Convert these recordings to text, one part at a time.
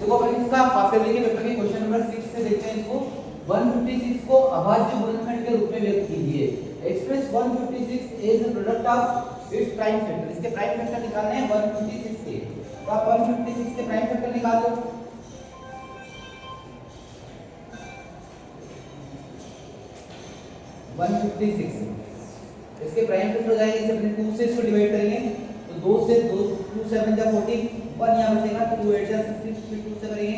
देखो अपन इसका partiality paper के क्वेश्चन नंबर 6 से देखते हैं इसको। 156 को अभाज्य गुणनखंड के रूप में व्यक्त कीजिए। Express 156 as the product of its prime factor. इसके प्राइम फैक्टर निकालने हैं 156 के। तो आप 156 के प्राइम फैक्टर निकाल दो। 156 इसके प्राइम फैक्टर हो जाएंगे, इसे अपने 2 से इसको डिवाइड करेंगे तो 2 से 2 2 7 जा 14, 1 यहां बचेगा, 2 8 जा 16, फिर 2 से करेंगे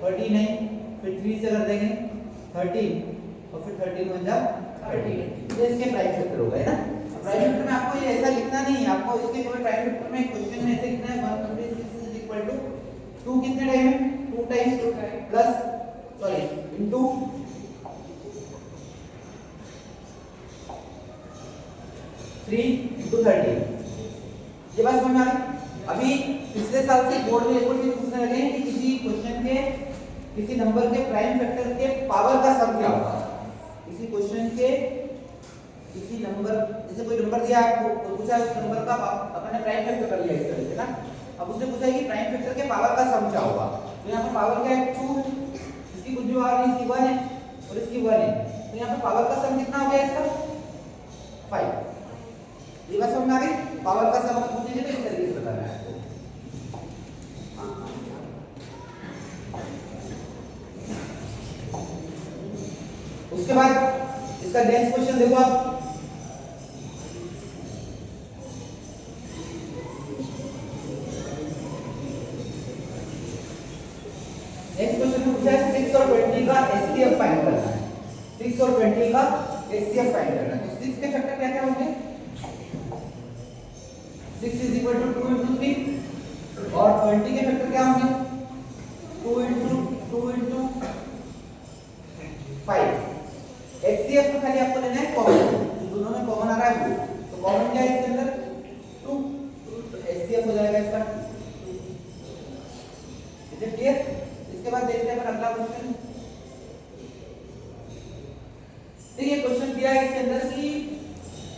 39, फिर 3 से कर देंगे 13 और फिर 13 1 जा 30। ये इसके प्राइम फैक्टर होगा, है ना। प्राइम फैक्टर में आपको ये ऐसा लिखना नहीं है, आपको इसके केवल प्राइम फैक्टर में क्वेश्चन में ऐसे लिखना है 156 इक्वल टू 2 कितने टाइम है 2 times plus sorry into 3 into 13। ये बात समझ में आ गई। अभी पिछले साल से बोर्ड में एक और चीज पूछने लगे हैं कि किसी क्वेश्चन के किसी नंबर के प्राइम फैक्टर के पावर का सम क्या होगा। किसी क्वेश्चन के किसी नंबर, जैसे कोई नंबर दिया आपको तो पूछा उस नंबर का अपने प्राइम फैक्टर कर लिया इस तरह से ना। अब उसने पूछा कि प्राइम फैक्टर के पावर का सम क्या होगा। तो यहाँ पर पावर क्या है 2, इसकी कुछ जो आ रही है इसकी 1 है और इसकी 1 है, तो यहाँ पर पावर का सम कितना हो गया इसका 5। ये बात समझ में आ गई। पावर का सम पूछेंगे तो इस तरीके से बताना है आपको। उसके बाद इसका नेक्स्ट क्वेश्चन देखो आप। नेक्स्ट क्वेश्चन में पूछा है 6 और 20 का एचसीएफ फाइंड करना है। 6 और 20 का एचसीएफ फाइंड करना है। तो 6 के फैक्टर क्या क्या होंगे 6 is equal to 2 into 3 और 20 के फैक्टर क्या होंगे 2 into 5। HCF तो खाली आपको लेना है कॉमन, दोनों में कॉमन आ रहा है 2, तो कॉमन क्या है इसके अंदर 2, तो HCF हो जाएगा इसका 2। Is it clear. इसके बाद देखते हैं अपन अगला क्वेश्चन। देखिए क्वेश्चन दिया है इसके अंदर कि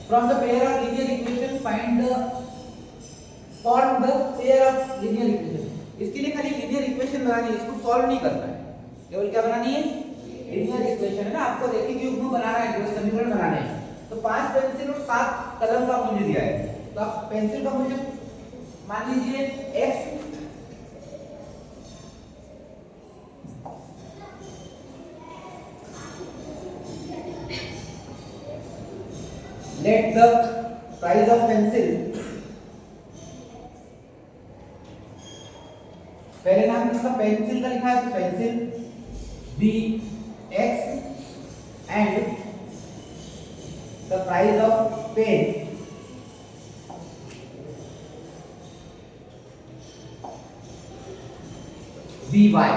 from the pair of linear equation find the solve the pair of linear equation. इसके लिए खाली लीनियर इक्वेशन बनानी है, इसको सॉल्व नहीं करना है, केवल क्या बनानी है लीनियर इक्वेशन है ना। आपको देखिए क्यूब में बनाना है, दो समीकरण बनाने हैं। तो 5 पेंसिल और 7 कलम का मूल्य दिया है, तो आप पेंसिल का मूल्य मान लीजिए x, let the price of pencil, पहले नाम इसका पेंसिल का लिखा है तो pencil B x and the price of pen by।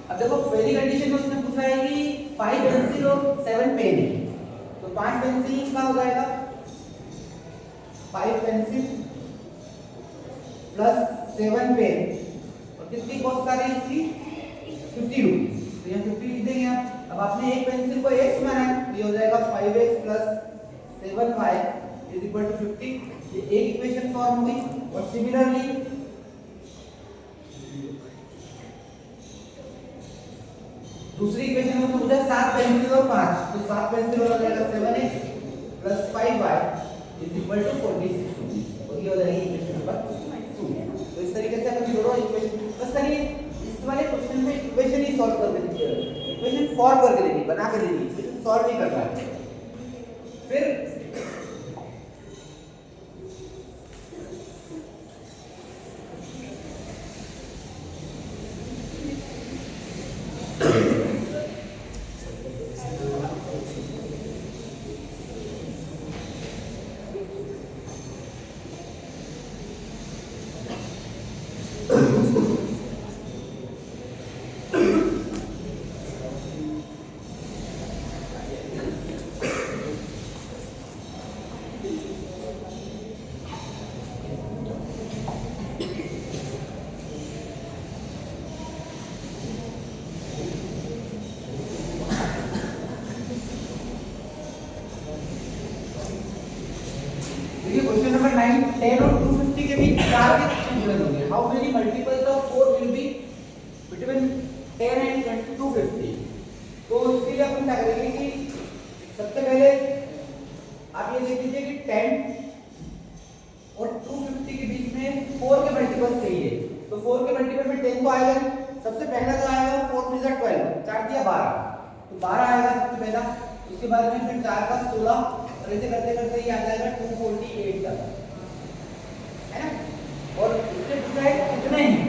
अब देखो पहली कंडीशन में उसने पूछा है कि 5 पेंसिल और 7 पेन है, तो 5 पेंसिल का हो जाएगा 5 पेंसिल प्लस 7 पेन और कितनी कॉस्ट आ रही है इसकी 50 रुपीस। तो यहाँ 50 लिख देंगे आप। अब आपने एक पेंसिल को x माना है, ये हो जाएगा 5x plus 7y is equal to 50। ये एक इक्वेशन फॉर्म हुई। और सिमिलरली दूसरी इक्वेशन में पूछा 7 पेंसिल और 5, तो 7 पेंसिल हो जाएगा 7x plus 5y is equal to 46 और ये हो जाएगी इक्वेशन नंबर 2। तो इस तरीके से अपन दोनों इक्वेशन बस करिए। इस वाले क्वेश्चन में इक्वेशन ही सॉल्व कर देनी चाहिए, इक्वेशन फॉर्म करके देनी, बना के देनी, इक्वेशन सॉल्व नहीं करना है। फिर क्वेश्चन नंबर 9, 10 और 250 के बीच 4 के कितने जुड़े होंगे। How many multiples of 4 will 10 तो आएगा। सबसे पहला जो आएगा 4 3 12, 4 दिया 12, तो 12 आएगा सबसे पहला। उसके बाद में फिर 4 का 16 और ऐसे करते करते ये आ जाएगा 248 तक, है ना। और इससे पूछा है कितने हैं,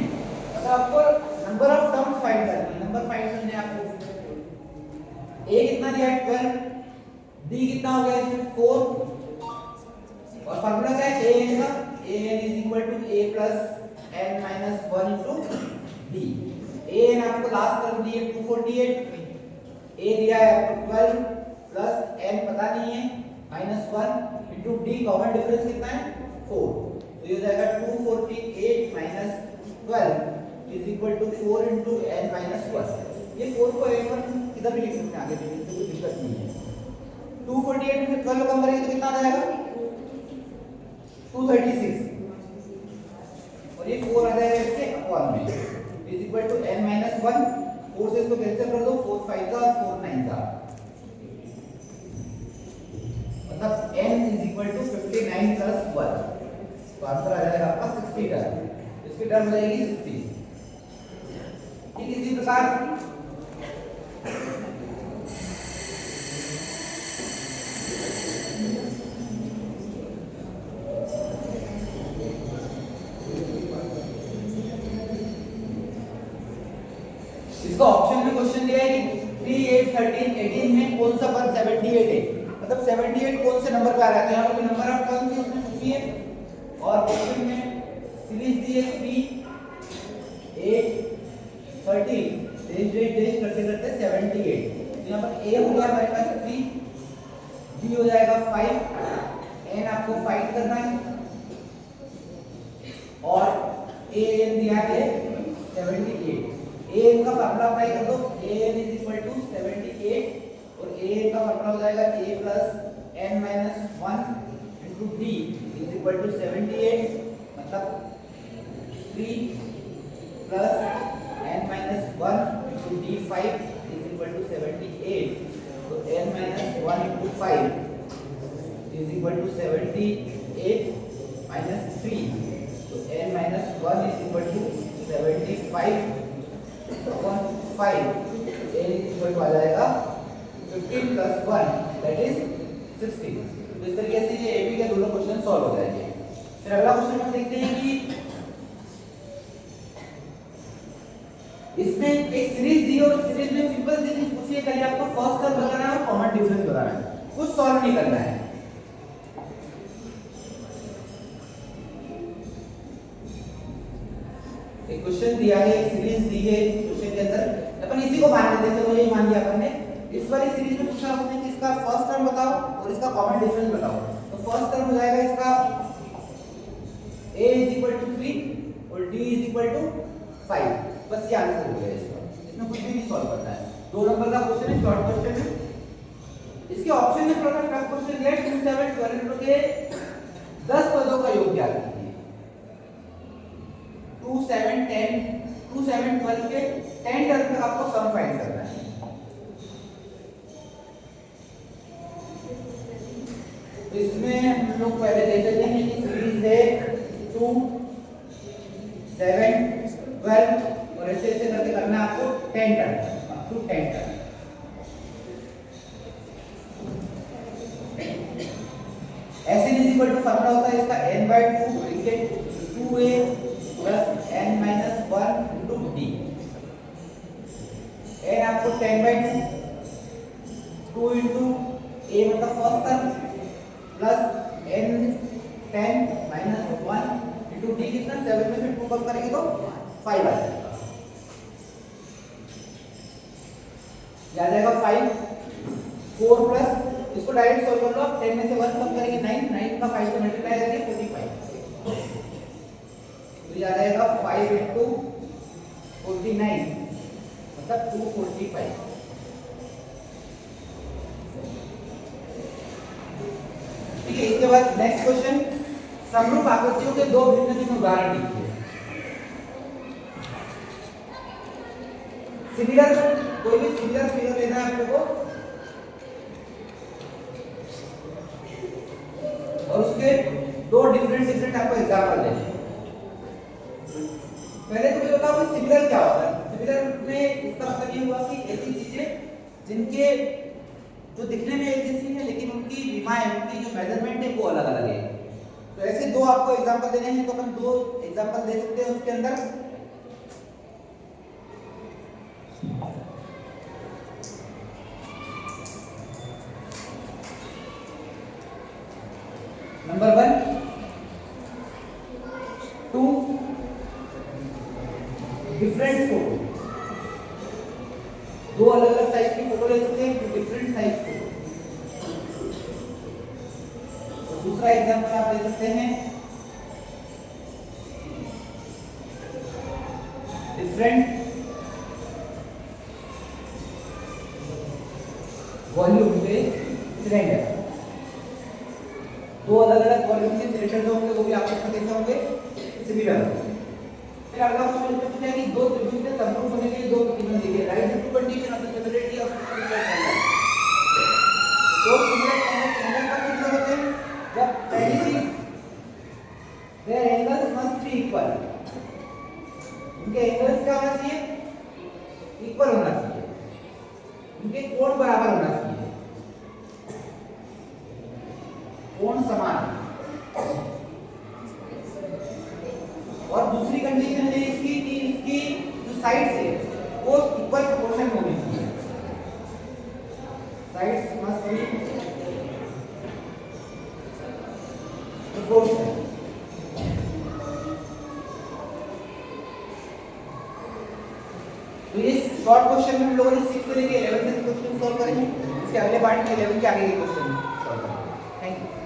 मतलब आपको नंबर ऑफ टर्म्स फाइंड करनी है। नंबर फाइंड करने आपको a कितना दिया है 12, d कितना हो गया इसमें 4, और फार्मूला क्या है an का, an is equal to a plus n minus 1 into d। an आपको लास्ट टर्म दी है 248, a दिया है आपको 12 प्लस n पता नहीं है minus 1 into d, common difference कितना है 4, तो ये हो जाएगा 248 minus 12 is equal to 4 into n minus 1। ये 4 को n1 किधर भी लिख सकते हैं आगे, इससे कोई दिक्कत नहीं है। 248 में से 12 कम करेंगे तो कितना आ जाएगा 236, और ये 4 आ जाएगा इसके अपॉन में is equal to n minus 1। 4 से इसको कैंसिल कर दो, 4 5 जा 4 9 जा, मतलब n is equal to 59 plus 1, तो आंसर आ जाएगा आपका 60 टर्म। इसकी टर्म हो जाएगी 60। ठीक, इसी प्रकार इसका ऑप्शन में क्वेश्चन दिया है कि 3 8 13 18 में कौन सा पद 78 है, मतलब 78 कौन से नंबर पे आ रहा है। तो यहाँ पर नंबर ऑफ टर्म्स है उसमें पूछी है, और क्वेश्चन में सीरीज दी है 3 8 13 डेज करते करते 78। तो यहाँ पर a हो गया हमारे पास 3, b हो जाएगा 5, n आपको फाइंड करना है, और a n दिया है 78। an का फार्मूला अप्लाई कर दो, an is equal to 78, और an का फार्मूला हो जाएगा a plus n minus 1 into d is equal to 78, मतलब 3 plus n minus 1 into d 5 is equal to 78, तो n minus 1 into 5 is equal to 78 minus 3, तो n minus 1 is equal to 75 upon 5, a is equal to आ जाएगा 15 plus 1 that is 16। तो इस तरीके से ये AB के दोनों क्वेश्चन सॉल्व हो जाएंगे। फिर अगला क्वेश्चन हम देखते हैं कि इसमें एक सीरीज दी और सीरीज में सिंपल सी चीज पूछी है, खाली आपको फर्स्ट टर्म बताना है और कॉमन डिफरेंस बताना है, कुछ सॉल्व नहीं करना है। एक क्वेश्चन दिया है, एक सीरीज दी है, क्वेश्चन के अंदर अपन इसी को मान लेते हैं, चलो यही मान लिया अपन ने। इस वाली सीरीज में पूछा उसने कि इसका फर्स्ट टर्म बताओ और इसका कॉमन डिफरेंस बताओ। तो फर्स्ट टर्म हो जाएगा इसका a is equal to 3 और d is equal to 5, बस ये आंसर हो गया इसका, इसमें कुछ भी नहीं सॉल्व करना है। 2 नंबर का क्वेश्चन है, शॉर्ट क्वेश्चन है। इसके ऑप्शन में थोड़ा टफ क्वेश्चन दिया है, 2 7 12 के 10 पदों का योग ज्ञात कीजिए। 2 7 10 2 7 12 के 10 टर्म तक आपको सम फाइंड करना है। तो इसमें हम लोग पहले देख लेते हैं कि सीरीज है 2 7 12 और ऐसे ऐसे करके करना है आपको 10 टर्म अप टू 10 टर्म। ऐसे इज इक्वल टू फार्मूला होता है इसका n/2 bracket 2a plus n minus 1 into d। n आपको 10/2 2 into a मतलब first term plus n 10 minus 1 into d कितना 7 में से 2 कम करेंगे तो 5 आ जाएगा। ये आ जाएगा 5 4 प्लस इसको डायरेक्ट सॉल्व कर लो, 10 में से 1 कम करेंगे 9 9 का 5 से मल्टीप्लाई करेंगे 45, तो ये आ जाएगा 5 into 49 मतलब 245। ठीक है, इसके बाद नेक्स्ट क्वेश्चन, समरूप आकृतियों के 2 भिन्न भिन्न उदाहरण लिखिए। सिमिलर, कोई भी सिमिलर फिगर लेना है आप लोगों को और उसके 2 डिफरेंट आपको एग्जांपल देने हैं। पहले तो मुझे बताओ कि सिमिलर क्या होता है। सिमिलर में इसका मतलब ये हुआ कि ऐसी चीजें जिनके जो दिखने में एक जैसी है लेकिन उनकी विमाएं, उनकी जो मेजरमेंट है वो अलग अलग है। तो ऐसे दो आपको एग्जांपल देने हैं तो अपन दो एग्जांपल दे सकते हैं उसके अंदर। नंबर 1, 2 डिफरेंट फोटो, दो अलग अलग साइज की फोटो ले सकते हैं, डिफरेंट साइज फोटो। तो दूसरा एग्जांपल आप ले सकते हैं डिफरेंट वॉल्यूम के सिलेंडर, दो अलग अलग वॉल्यूम के सिलेंडर जो होंगे वो भी आपस में कैसे होंगे, सिमिलर। फिर अगला क्वेश्चन पूछा है कि दो त्रिभुज के समरूप होने के लिए दो कंडीशन दी गई, right the two condition of the similarity of similar triangle. दो सिमिलर ट्रायंगल कब सिमिलर होते हैं, जब पहली चीज their angles must be equal, उनके एंगल्स क्या होना चाहिए, इक्वल होना चाहिए, उनके कोण बराबर होना चाहिए, कोण समान। और दूसरी कंडीशन है इसकी कि इसकी जो साइड्स है वो इक्वल प्रोपोर्शन में होनी चाहिए, साइड्स मस्ट बी प्रोपोर्शन। तो ये शॉर्ट क्वेश्चन में हम लोगों ने 6 से लेके 11 तक क्वेश्चन सॉल्व करेंगे। इसके अगले पार्ट में 11 के आगे के क्वेश्चन सॉल्व करेंगे। Thank you.